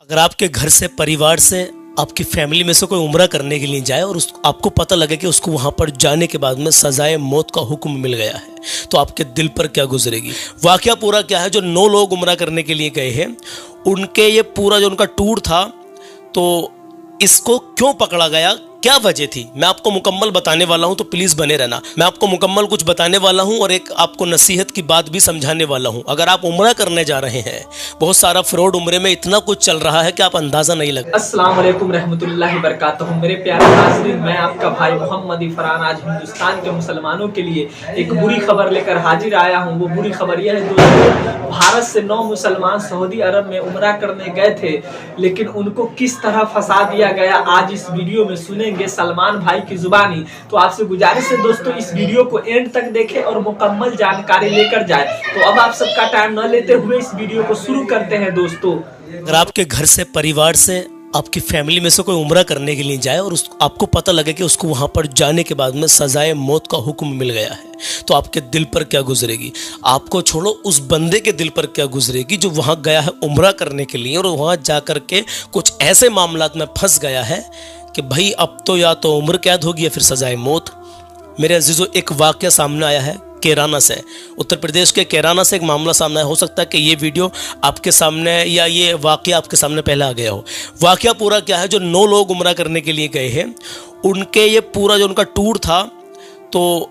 अगर आपके घर से, परिवार से, आपकी फैमिली में से कोई उम्रा करने के लिए जाए और आपको पता लगे कि उसको वहाँ पर जाने के बाद में सजाए मौत का हुक्म मिल गया है, तो आपके दिल पर क्या गुजरेगी। वाकया पूरा क्या है, जो 9 लोग उम्रा करने के लिए गए हैं, उनके ये पूरा जो उनका टूर था, तो इसको क्यों पकड़ा गया, क्या वजह थी, मैं आपको मुकम्मल बताने वाला हूं, तो प्लीज़ बने रहना। मैं आपको मुकम्मल कुछ बताने वाला हूं और एक आपको नसीहत की बात भी समझाने वाला हूं। अगर आप उम्रा करने जा रहे हैं, बहुत सारा फ्रॉड उम्रे में इतना कुछ चल रहा है कि आप अंदाज़ा नहीं लगा। अस्सलाम वालेकुम रहमतुल्लाहि बरकातहू। मेरे प्यारे नाज़रीन, मैं आपका भाई मोहम्मद इफरान आज हिंदुस्तान के मुसलमानों के लिए एक बुरी खबर लेकर हाजिर आया हूँ। वो बुरी खबर यह है दोस्तों, भारत से 9 मुसलमान सऊदी अरब में उम्रा करने गए थे, लेकिन उनको किस तरह फंसा दिया गया आज इस वीडियो में सुनेंगे सलमान भाई की जुबानी। तो आपसे गुजारिश है दोस्तों, इस वीडियो को एंड तक देखें और मुकम्मल जानकारी लेकर जाएं। तो अब आप सबका टाइम न लेते हुए इस वीडियो को शुरू करते हैं दोस्तों। अगर आपके घर से, परिवार से, आपकी फैमिली में से कोई उम्रा करने के लिए जाए और आपको पता लगे कि उसको वहाँ पर जाने के बाद में सजाए मौत का हुक्म मिल गया है, तो आपके दिल पर क्या गुजरेगी। आपको छोड़ो, उस बंदे के दिल पर क्या गुजरेगी जो वहाँ गया है उम्रा करने के लिए और वहाँ जा कर के कुछ ऐसे मामलात में फंस गया है कि भाई अब तो या तो उम्र कैद होगी या फिर सजाए मौत। मेरे अजीज़ों, एक वाक़या सामने आया है कैराना से, उत्तर प्रदेश के कैराना से एक मामला सामने आया। हो सकता है कि ये वीडियो आपके सामने या ये वाक़या आपके सामने पहले आ गया हो। वाक़या पूरा क्या है, जो 9 लोग उम्रा करने के लिए गए हैं, उनके ये पूरा जो उनका टूर था, तो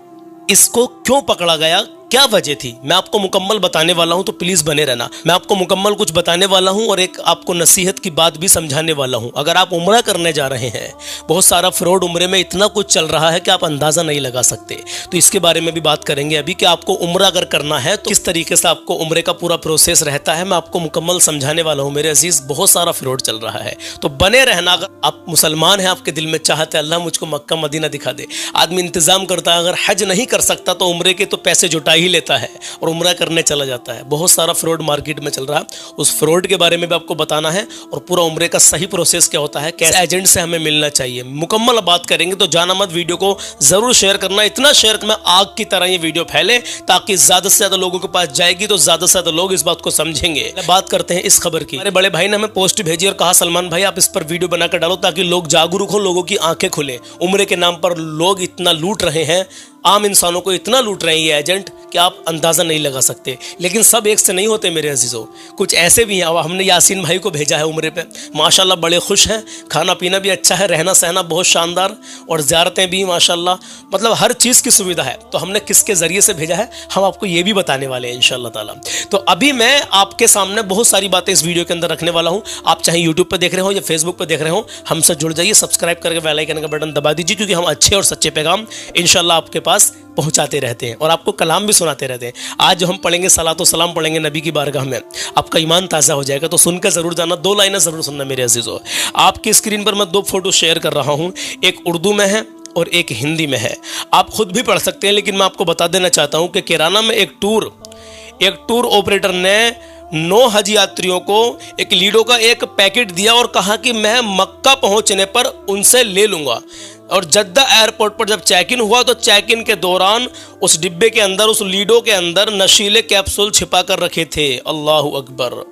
इसको क्यों पकड़ा गया, क्या वजह थी, मैं आपको मुकम्मल बताने वाला हूं, तो प्लीज़ बने रहना। मैं आपको मुकम्मल कुछ बताने वाला हूं और एक आपको नसीहत की बात भी समझाने वाला हूं। अगर आप उम्रा करने जा रहे हैं, बहुत सारा फ्रॉड उम्रे में इतना कुछ चल रहा है कि आप अंदाज़ा नहीं लगा सकते, तो इसके बारे में भी बात करेंगे अभी कि आपको उम्रा अगर करना है तो किस तरीके से आपको उम्रे का पूरा प्रोसेस रहता है, मैं आपको मुकम्मल समझाने वाला हूँ। मेरे अजीज़, बहुत सारा फ्रॉड चल रहा है, तो बने रहना। अगर आप मुसलमान हैं, आपके दिल में चाहते अल्लाह मुझको मक्का मदीना दिखा दे, आदमी इंतज़ाम करता है, अगर हज नहीं कर सकता तो उम्रे के तो पैसे जुटा ही लेता है और उम्रा करने चला जाता है। बहुत सारा फ्रॉड मार्केट में चल रहा है, उस फ्रॉड के बारे में भी आपको बताना है और पूरा उम्रे का सही प्रोसेस क्या होता है, कैसे एजेंट से हमें मिलना चाहिए, मुकम्मल बात करेंगे। तो जाना मत, वीडियो को ज़रूर शेयर करना, इतना शेयर करना आग की तरह ये वीडियो फैले, ताकि ज़्यादा से ज़्यादा लोगों के पास जाएगी तो ज़्यादा से ज़्यादा लोग इस बात को समझेंगे। बात करते हैं इस खबर की। मेरे बड़े भाई ने हमें पोस्ट भेजी और कहा, सलमान भाई आप इस पर वीडियो बनाकर डालो ताकि लोग जागरूक हो, लोगों की आंखें खुले। उम्रे के नाम पर लोग इतना लूट रहे हैं, आम इंसानों को इतना लूट रहे हैं ये एजेंट कि आप अंदाज़ा नहीं लगा सकते। लेकिन सब एक से नहीं होते मेरे अजीज़ों, कुछ ऐसे भी हैं। अब हमने यासीन भाई को भेजा है उम्रे पे, माशाल्लाह बड़े खुश हैं, खाना पीना भी अच्छा है, रहना सहना बहुत शानदार और ज़ियारतें भी माशाल्लाह, मतलब हर चीज़ की सुविधा है। तो हमने किसके ज़रिए से भेजा है हम आपको ये भी बताने वाले हैं इंशाअल्लाह ताला। तो अभी मैं आपके सामने बहुत सारी बातें इस वीडियो के अंदर रखने वाला हूँ। आप चाहे यूट्यूब पर देख रहे हो या फेसबुक पर देख रहे हो, हमसे जुड़ जाइए, सब्सक्राइब करके बेल आइकन का बटन दबा दीजिए, क्योंकि हम अच्छे और सच्चे पैगाम इंशाअल्लाह आपके पास पहुंचाते रहते हैं और आपको कलाम भी सुनाते रहते हैं। आज जो हम पढ़ेंगे सलात व सलाम पढ़ेंगे नबी की बारगाह में, आपका ईमान ताज़ा हो जाएगा। तो सुनकर ज़रूर जाना, 2 लाइनें ज़रूर सुनना मेरे अजीज़ों। आपकी स्क्रीन पर मैं 2 फोटो शेयर कर रहा हूँ, एक उर्दू में है और एक हिंदी में है। आप खुद भी पढ़ सकते हैं, लेकिन मैं आपको बता देना चाहता हूँ कि कैराना में एक टूर ऑपरेटर ने 9 हज यात्रियों को एक लीडो का एक पैकेट दिया और कहा कि मैं मक्का पहुंचने पर उनसे ले लूँगा। और जद्दा एयरपोर्ट पर जब चेक इन हुआ तो चेक इन के दौरान उस डिब्बे के अंदर, उस लीडो के अंदर नशीले कैप्सूल छिपा कर रखे थे। अल्लाहु अकबर।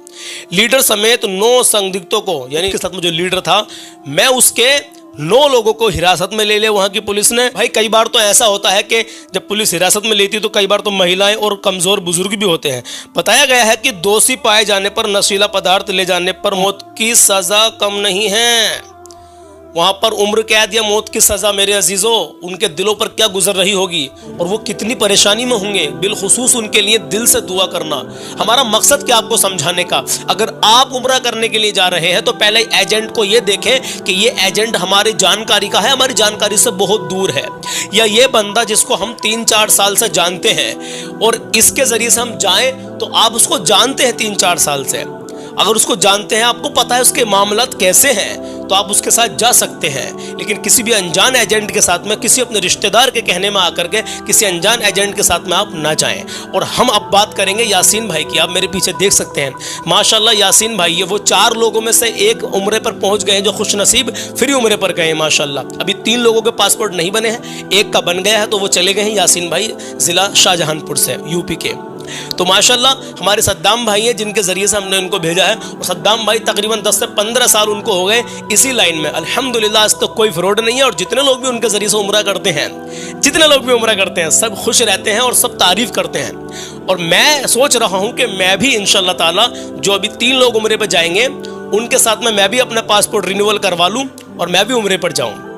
लीडर समेत 9 संदिग्धों को, यानी के साथ में जो लीडर था, मैं उसके 9 लोगों को हिरासत में ले लिया वहाँ की पुलिस ने। भाई कई बार तो ऐसा होता है कि जब पुलिस हिरासत में लेती है तो कई बार तो महिलाएं और कमज़ोर बुजुर्ग भी होते हैं। बताया गया है कि दोषी पाए जाने पर, नशीला पदार्थ ले जाने पर मौत की सज़ा कम नहीं है। वहाँ पर उम्र कैद या मौत की सज़ा, मेरे अजीज़ों, उनके दिलों पर क्या गुजर रही होगी और वो कितनी परेशानी में होंगे। बिलखुसूस उनके लिए दिल से दुआ करना। हमारा मकसद क्या आपको समझाने का, अगर आप उम्रा करने के लिए जा रहे हैं तो पहले एजेंट को ये देखें कि ये एजेंट हमारी जानकारी का है, हमारी जानकारी से बहुत दूर है, या ये बंदा जिसको हम 3-4 साल से जानते हैं और इसके ज़रिए से हम जाएँ तो आप उसको जानते हैं 3-4 साल से। अगर उसको जानते हैं, आपको पता है उसके मामलात कैसे हैं, तो आप उसके साथ जा सकते हैं। लेकिन किसी भी अनजान एजेंट के साथ में, किसी अपने रिश्तेदार के कहने में आकर के किसी अनजान एजेंट के साथ में आप ना जाएं। और हम अब बात करेंगे यासीन भाई की। आप मेरे पीछे देख सकते हैं, माशाल्लाह यासीन भाई ये वो 4 लोगों में से एक उम्रे पर पहुंच गए जो खुश नसीब फ्री उम्रे पर गए माशाल्लाह। अभी 3 लोगों के पासपोर्ट नहीं बने हैं, एक का बन गया है तो वो चले गए हैं यासीन भाई, ज़िला शाहजहानपुर से, यूपी के। तो माशाल्लाह हमारे सद्दाम भाई हैं जिनके ज़रिए से हमने उनको भेजा है, और सद्दाम भाई तकरीबन 10 से 15 साल उनको हो गए इसी लाइन में। अल्हम्दुलिल्लाह आज तक कोई फ्रॉड नहीं है, और जितने लोग भी उनके ज़रिए से उम्रा करते हैं, जितने लोग भी उम्रा करते हैं, सब खुश रहते हैं और सब तारीफ़ करते हैं। और मैं सोच रहा हूँ कि मैं भी इंशाअल्लाह ताला जो अभी 3 लोग उम्रे पर जाएंगे उनके साथ में मैं भी अपना पासपोर्ट रिन्यूअल करवा लूँ और मैं भी उम्रे पर जाऊँ।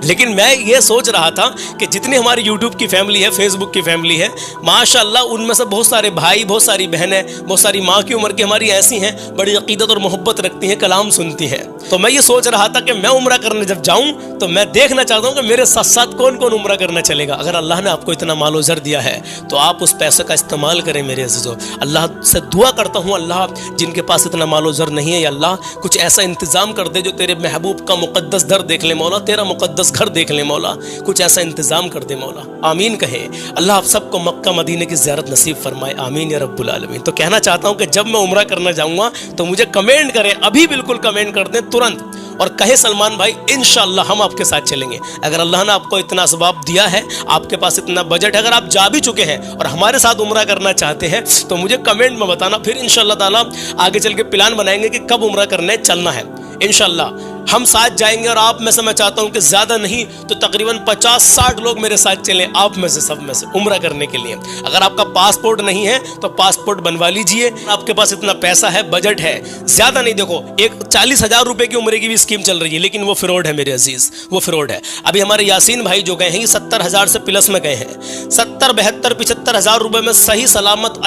लेकिन मैं ये सोच रहा था कि जितनी हमारी YouTube की फैमिली है, Facebook की फैमिली है, माशाल्लाह उनमें से बहुत सारे भाई, बहुत सारी बहनें, बहुत सारी माँ की उम्र की हमारी ऐसी हैं, बड़ी अकीदत और मोहब्बत रखती हैं, कलाम सुनती हैं। तो मैं ये सोच रहा था कि मैं उम्रा करने जब जाऊँ तो मैं देखना चाहता हूँ कि मेरे साथ साथ कौन कौन उम्रा करना चलेगा। अगर अल्लाह ने आपको इतना मालो ज़र दिया है तो आप उस पैसे का इस्तेमाल करें मेरे अज़ीज़ों। अल्लाह से दुआ करता हूँ, अल्लाह जिनके पास इतना मालो ज़र नहीं है, या अल्लाह कुछ ऐसा इंतज़ाम कर दे जो तेरे महबूब का मुक़द्दस दर देख ले मौला, तेरा मुक़द्दस घर देख ले मौला, कुछ ऐसा इंतजाम कर दे मौला। आमीन कहें। अल्लाह आप सबको मक्का मदीने की ज़ियारत नसीब फरमाए, आमीन या रब्बुल आलमीन। तो कहना चाहता हूं कि जब मैं उम्रा करना जाऊंगा तो मुझे कमेंट करें, अभी बिल्कुल कमेंट कर दें तुरंत, और कहे सलमान भाई इंशाअल्लाह हम आपके साथ चलेंगे। अगर अल्लाह ने आपको इतना असबाब दिया है, आपके पास इतना बजट है, अगर आप जा भी चुके हैं और हमारे साथ उम्रा करना चाहते हैं तो मुझे कमेंट में बताना, फिर इंशाअल्लाह ताला आगे चल के प्लान बनाएंगे कि कब उम्रा करने चलना है। इंशाअल्लाह हम साथ जाएंगे, और आप में से मैं चाहता हूं कि ज़्यादा नहीं तो तकरीबन 50-60 लोग मेरे साथ चलें, आप में से, सब में से, उम्रा करने के लिए। अगर आपका पासपोर्ट नहीं है तो पासपोर्ट बनवा लीजिए, आपके पास इतना पैसा है, बजट है, ज़्यादा नहीं। देखो एक 40,000 रुपए की उम्रे की भी स्कीम चल रही है, लेकिन वो फ्रॉड है मेरे अजीज़, वो फ्रॉड है। अभी हमारे यासीन भाई जो गए हैं ये 70,000 से प्लस में गए हैं, 70, 72, 75,000 रुपए में सही सलामत,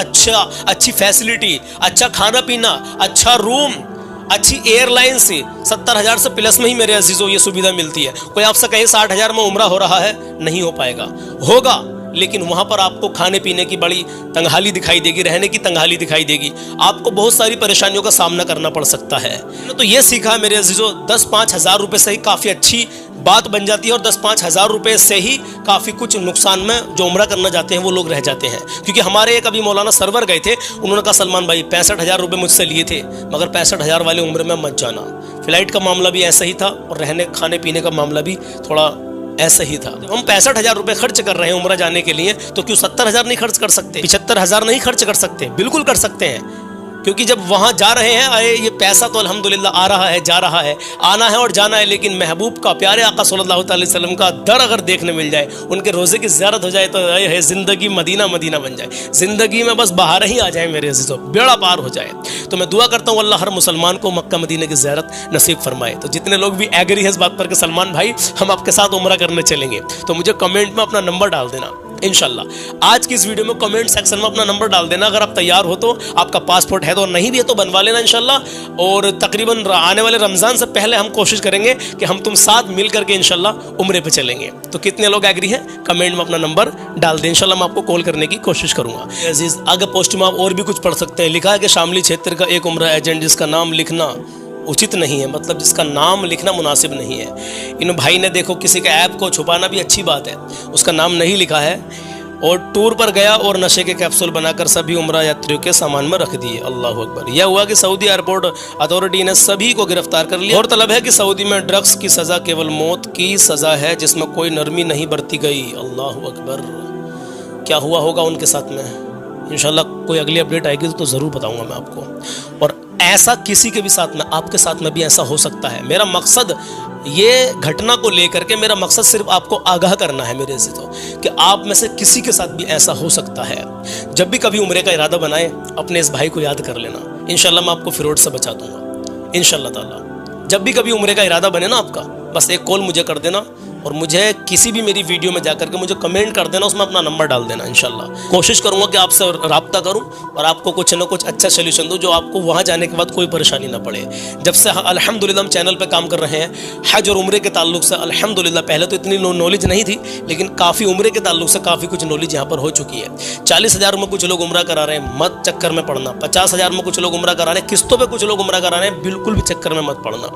अच्छी फैसिलिटी, अच्छा खाना पीना, अच्छा रूम, अच्छी एयरलाइन से 70,000 से प्लस में ही मेरे अजीजों ये सुविधा मिलती है। कोई आपसे कहे 60,000 में उम्रा हो रहा है, नहीं हो पाएगा, होगा, लेकिन वहाँ पर आपको खाने पीने की बड़ी तंगहाली दिखाई देगी, रहने की तंगहाली दिखाई देगी, आपको बहुत सारी परेशानियों का सामना करना पड़ सकता है। तो ये सीखा मेरे अजीजों, 10-5 हज़ार रुपये से ही काफ़ी अच्छी बात बन जाती है, और 10-5 हज़ार रुपये से ही काफ़ी कुछ नुकसान में जो उम्रा करना जाते हैं वो लोग रह जाते हैं। क्योंकि हमारे एक अभी मौलाना सरवर गए थे, उन्होंने कहा सलमान भाई 65,000 रुपये मुझसे लिए थे, मगर 65,000 वाले उम्र में मत जाना। फ्लाइट का मामला भी ऐसा ही था, और रहने खाने पीने का मामला भी थोड़ा ऐसा ही था। जब हम 65,000 रुपये खर्च कर रहे हैं उम्रा जाने के लिए, तो क्यों 70,000 नहीं खर्च कर सकते, 75,000 नहीं खर्च कर सकते? बिल्कुल कर सकते हैं, क्योंकि जब वहाँ जा रहे हैं, अरे ये पैसा तो अल्हम्दुलिल्लाह आ रहा है, जा रहा है, आना है और जाना है, लेकिन महबूब का, प्यारे आका सल्लल्लाहु अलैहि वसल्लम का दर अगर देखने मिल जाए, उनके रोज़े की ज़ियारत हो जाए, तो है ज़िंदगी मदीना मदीना बन जाए, ज़िंदगी में बस बाहर ही आ जाए मेरे अज़ीज़ों, बेड़ा पार हो जाए। तो मैं दुआ करता हूँ अल्लाह हर मुसलमान को मक्का मदीने की ज़ियारत नसीब फरमाए। तो जितने लोग भी एग्री है इस बात पर कि सलमान भाई हम आपके साथ उम्रा करने चलेंगे, तो मुझे कमेंट में अपना नंबर डाल देना इंशाल्लाह। आज की इस वीडियो में कमेंट सेक्शन में अपना नंबर डाल देना, अगर आप तैयार हो तो, आपका पासपोर्ट है तो, नहीं भी है तो बनवा लेना इंशाल्लाह। और तकरीबन आने वाले रमज़ान से पहले हम कोशिश करेंगे कि हम तुम साथ मिल करके इंशाल्लाह उम्रे पे चलेंगे। तो कितने लोग एग्री हैं कमेंट में अपना नंबर डाल दें, इंशाल्लाह मैं आपको कॉल करने की कोशिश करूँगा। अजीज़ आगे पोस्ट में आप और भी कुछ पढ़ सकते हैं, लिखा है कि शामली क्षेत्र का एक उम्रा एजेंट जिसका नाम लिखना उचित नहीं है, मतलब जिसका नाम लिखना मुनासिब नहीं है। इन भाई ने देखो, किसी के ऐप को छुपाना भी अच्छी बात है, उसका नाम नहीं लिखा है, और टूर पर गया और नशे के कैप्सूल बनाकर सभी उम्रा यात्रियों के सामान में रख दिए। अल्लाह अकबर। यह हुआ कि सऊदी एयरपोर्ट अथॉरिटी ने सभी को गिरफ्तार कर लिया। और तलब है कि सऊदी में ड्रग्स की सज़ा केवल मौत की सज़ा है, जिसमें कोई नरमी नहीं बरती गई। अल्लाह अकबर। क्या हुआ होगा उनके साथ में, इंशाल्लाह कोई अगली अपडेट आएगी तो ज़रूर बताऊँगा मैं आपको। और ऐसा किसी के भी साथ में, आपके साथ में भी ऐसा हो सकता है। मेरा मकसद ये घटना को लेकर के, मेरा मकसद सिर्फ आपको आगाह करना है मेरे से, तो कि आप में से किसी के साथ भी ऐसा हो सकता है। जब भी कभी उम्रे का इरादा बनाए, अपने इस भाई को याद कर लेना, इंशाल्लाह मैं आपको फिरौड से बचा दूंगा इंशाल्लाह ताला। जब भी कभी उम्रे का इरादा बने ना आपका, बस एक कॉल मुझे कर देना, और मुझे किसी भी मेरी वीडियो में जाकर के मुझे कमेंट कर देना, उसमें अपना नंबर डाल देना। इंशाल्लाह कोशिश करूंगा कि आपसे रब्ता करूं और आपको कुछ ना कुछ अच्छा सोल्यूशन दूं, जो आपको वहां जाने के बाद कोई परेशानी ना पड़े। जब से अल्हम्दुलिल्लाह हम चैनल पे काम कर रहे हैं, हज और उम्रे के ताल्लुक से अल्हम्दुलिल्लाह, पहले तो इतनी नॉलेज नहीं थी, लेकिन काफ़ी उम्रे के ताल्लुक से काफ़ी कुछ नॉलेज यहाँ पर हो चुकी है। 40,000 में कुछ लोग उम्रा करा रहे हैं, मत चक्कर में पड़ना। 50,000 में कुछ लोग उम्रा करा रहे हैं, किस्तों पर कुछ लोग उम्रा करा रहे हैं, बिल्कुल भी चक्कर में मत पड़ना,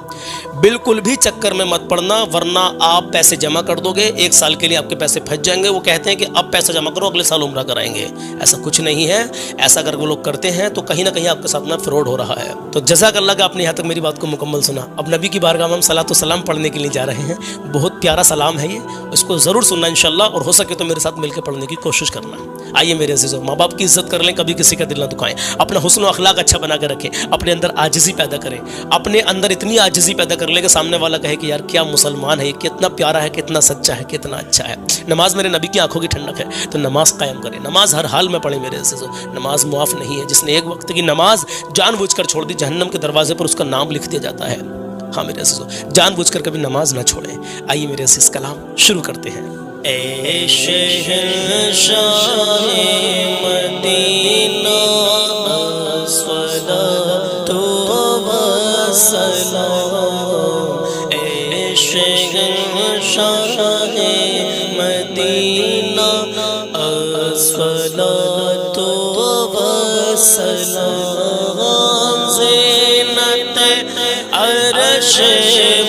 बिल्कुल भी चक्कर में मत पड़ना, वरना आप पैसे जमा कर दोगे, 1 साल के लिए आपके पैसे फंस जाएंगे। वो कहते हैं कि अब पैसा जमा करो, अगले साल उम्रा कराएंगे, ऐसा कुछ नहीं है। ऐसा अगर वो लोग करते हैं तो कहीं ना कहीं आपके साथ में फ्रॉड हो रहा है। तो जज़ाकल्लाह कि आपने यहाँ तक मेरी बात को मुकम्मल सुना। अब नबी की बारगाह में हम सलातो सलाम पढ़ने के लिए जा रहे हैं। बहुत प्यारा सलाम है ये, इसको ज़रूर सुनना इंशाल्लाह, और हो सके तो मेरे साथ मिलकर पढ़ने की कोशिश करना। آئیے میرے عزیزوں، ماں باپ کی عزت کر لیں، کبھی کسی کا دل نہ دکھائیں، اپنا حسن و اخلاق اچھا بنا کے رکھیں، اپنے اندر عاجزی پیدا کریں، اپنے اندر اتنی عاجزی پیدا کر لیں کہ سامنے والا کہے کہ یار کیا مسلمان ہے، کتنا پیارا ہے، کتنا سچا ہے، کتنا اچھا ہے۔ نماز میرے نبی کی آنکھوں کی ٹھنڈک ہے، تو نماز قائم کریں، نماز ہر حال میں پڑھیں میرے عزیزوں۔ نماز معاف نہیں ہے، جس نے ایک وقت کی نماز جان بوجھ کر چھوڑ دی، جہنم کے دروازے پر اس کا نام لکھ دیا جاتا ہے۔ ہاں میرے عزیزوں، جان بوجھ کر کبھی نماز نہ چھوڑیں۔ آئیے میرے عزیز، کلام شروع کرتے ہیں۔ اے شہنشاہ مدینہ الصلاۃ والسلام، اے شہنشاہ مدینہ الصلاۃ والسلام، زینت عرش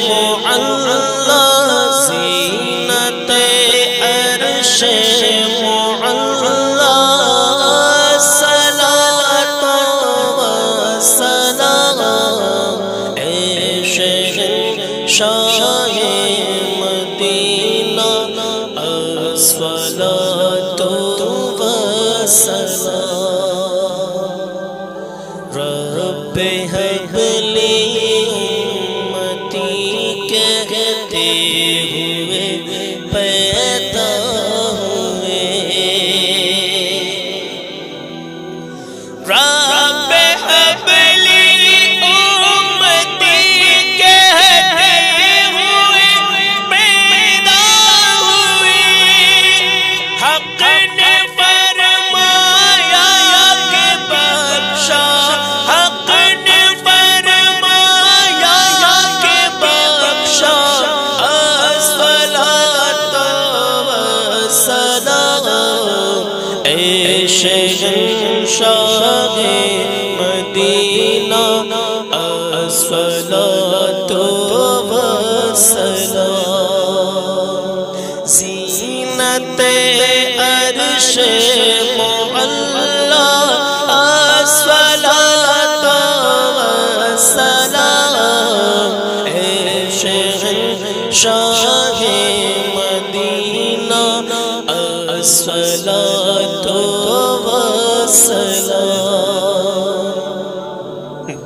معلی، زینت عرش معلی، صلاۃ والسلام، اے شہنشاہ مدینہ الصلاۃ والسلام، رب هب لی امتی کہتے ہوئے پیدا ہوئے، رب هب لی امتی کہتے ہوئے پیدا ہوئے، حق نے فرمایا کہ بخشا، حق نے فرمایا کہ بخشا، الصلاۃ والسلام، اے شہنشاہ مدینہ الصلاۃ والسلام، زینت عرش معلی، الصلاۃ والسلام، اے شہنشاہ مدینہ الصلاۃ والسلام،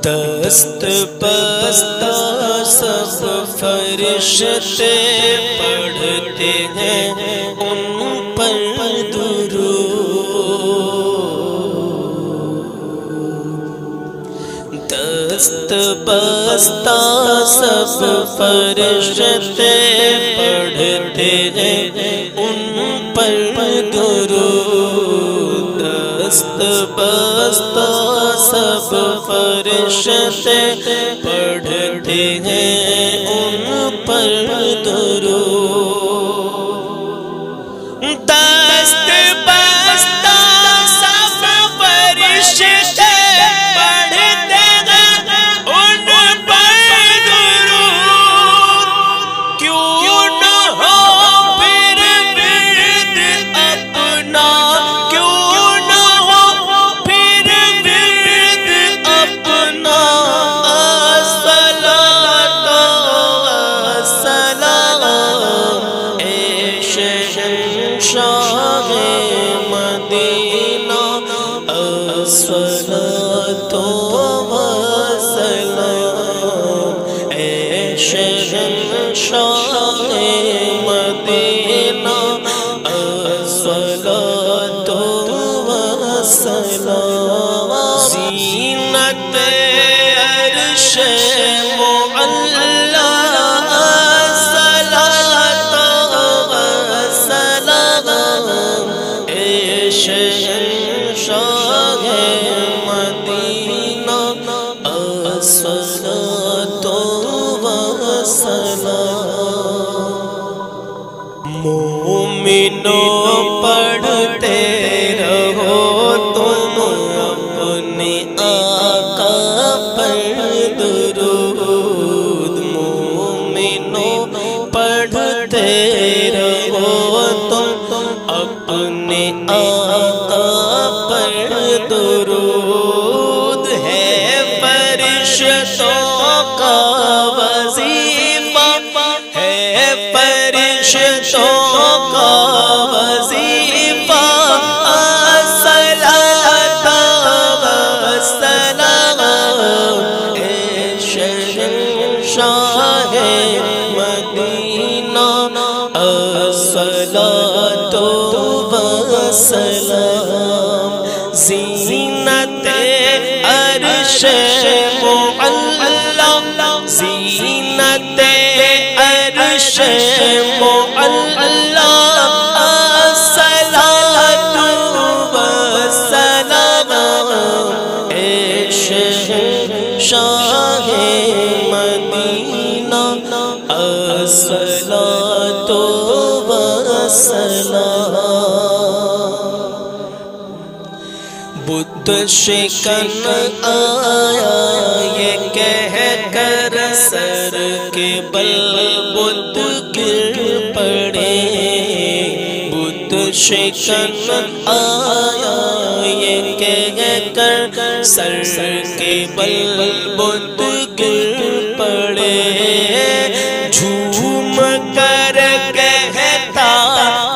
دست بستہ سب فرشتے پڑھتے ہیں ان پر درود، دست بستہ سب فرشتے پڑھتے ہیں ان پر درود، دست بستہ سب فرشتے پڑھتے ہیں ان پر درود، دست بستہ سب فرشتے پڑھتے ہیں ان پر درود، کیوں نہ ہو پھر ورد اپنا، کیوں نہ ہو پھر ورد اپنا، الصلاۃ والسلام، اے شہنشاہ مدینہ الصلاۃ والسلام، اے شہنشاہ مدینہ الصلاۃ والسلام، زینت عرش معلی، الصلاۃ والسلام، اے شہنشاہ مدینہ الصلاۃ والسلام، مومنوں پڑھتے رہو تم اپنے آقا پر درود، مومنوں پڑھتے رہو تم اپنے آقا پر درود، ہے فرشتوں کا وظیفہ، ہے فرشتوں کا وظیفہ، شہنشاہ مدینہ الصلاۃ والسلام زینت عرش معلا زینت عرش معلا الصلاۃ والسلام اے شہنشاہ مدینہ الصلاۃ والسلام بت شکن آیا یہ کہہ کر سر کے بل بت گر پڑے بت شکن آیا یہ کہہ کر سر کے بل بت گر پڑے جھوم کر کہتا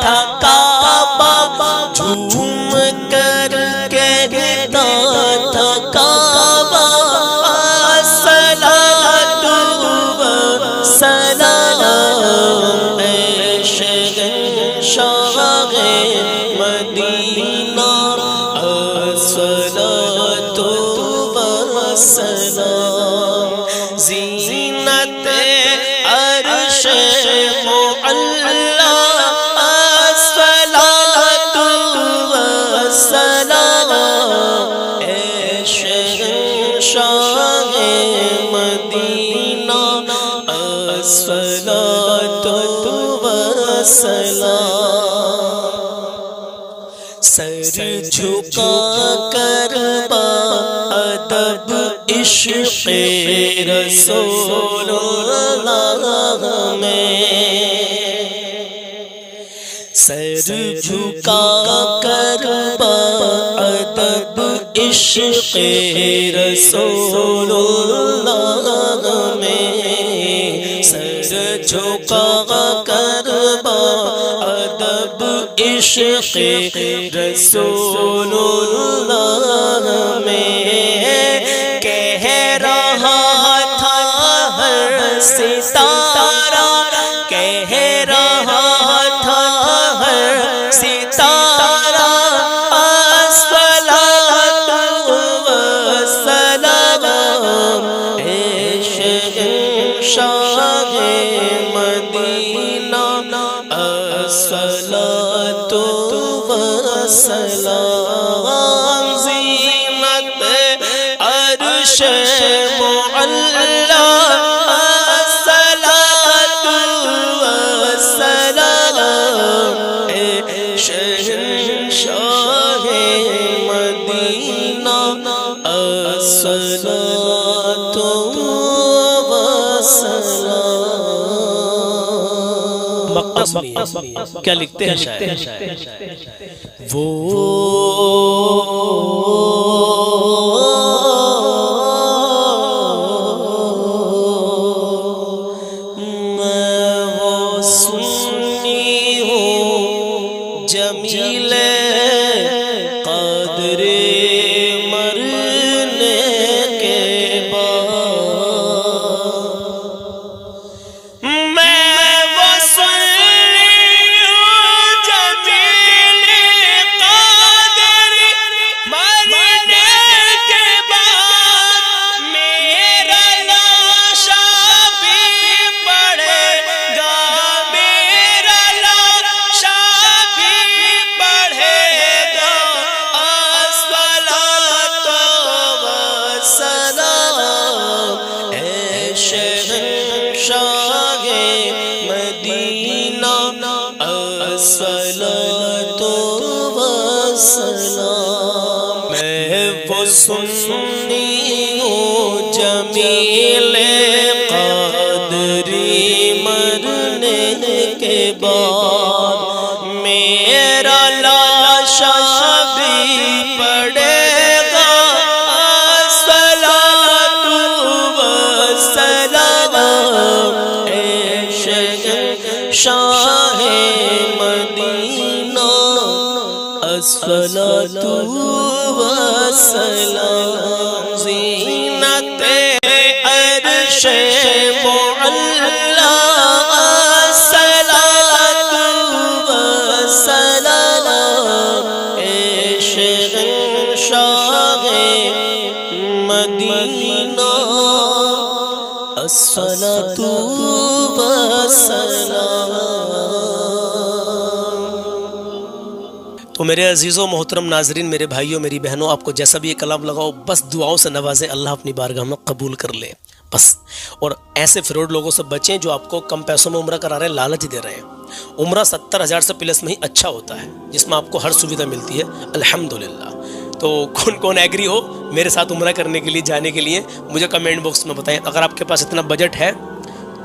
تھا کعبہ جھوم کر کہتا تھا کعبہ الصلاۃ والسلام اے شہنشاہ مدینہ الصلاۃ والسلام زینت عرش معلا الصلاۃ والسلام اے شہنشاہ مدینہ الصلاۃ والسلام سر جھکا کر ادب عشق رسول اللہ میں سر جھکا کر ادب عشق رسول اللہ میں سر جھکا کر ادب عشق رسول اللہ میں کہہ رہا تھا ہر ستارہ کہہ رہا تھا ہر ستارہ الصلاۃ والسلام اے شہنشاہ مدینہ الصلاۃ والسلام زینت عرش معلا الصلاۃ والسلام اے شہنشاہ مدینہ الصلاۃ والسلام کیا لکھتے ہیں شاعر میں وہ سنی ہوں جمیل قادر مرنے کے بعد میں وہ سنی ہوں جمیل قادر مرنے کے بعد میرا لاشا بھی پڑے گا میرا لاشا بھی پڑھے گا الصلاۃ والسلام اے شہنشاہ مدینہ الصلاۃ والسلام میں وہ سنی ہوں جمیل قادری مرنے کے بعد میرا لاشا بھی پڑے گا الصلاۃ والسلام اے شہنشاہ مدینہ الصلاۃ والسلام زینت عرش اللہ صلاۃ و سلام اے شہنشاہ مدینہ الصلاۃ و سلام۔ تو میرے عزیزوں محترم ناظرین، میرے بھائیوں، میری بہنوں، آپ کو جیسا بھی یہ کلام لگاؤ بس دعاؤں سے نوازیں، اللہ اپنی بارگاہ میں قبول کر لے بس۔ اور ایسے فراڈ لوگوں سے بچیں جو آپ کو کم پیسوں میں عمرہ کرا رہے ہیں، لالچ دے رہے ہیں۔ عمرہ 70,000 سے پلس میں ہی اچھا ہوتا ہے، جس میں آپ کو ہر سویدھا ملتی ہے الحمدللہ۔ تو کون کون ایگری ہو میرے ساتھ عمرہ کرنے کے لیے، جانے کے لیے، مجھے کمنٹ باکس میں بتائیں۔ اگر آپ کے پاس اتنا بجٹ ہے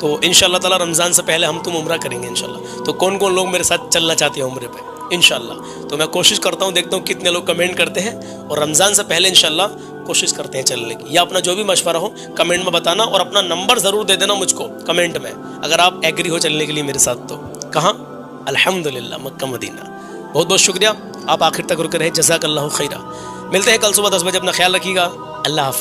تو انشاءاللہ تعالی رمضان سے پہلے ہم تم عمرہ کریں گے انشاءاللہ۔ تو کون کون لوگ میرے ساتھ چلنا چاہتے ہیں عمرے پہ انشاءاللہ؟ تو میں کوشش کرتا ہوں، دیکھتا ہوں کتنے لوگ کمنٹ کرتے ہیں، اور رمضان سے پہلے انشاءاللہ کوشش کرتے ہیں چلنے کی۔ یا اپنا جو بھی مشورہ ہو کمنٹ میں بتانا، اور اپنا نمبر ضرور دے دینا مجھ کو کمنٹ میں اگر آپ ایگری ہو چلنے کے لیے میرے ساتھ۔ تو کہاں؟ الحمدللہ مکہ مدینہ۔ بہت بہت شکریہ، آپ آخر تک رکے رہے، جزاک اللہ خیرہ۔ ملتے ہیں کل صبح 10 بجے، اپنا خیال رکھیے گا، اللہ حافظ۔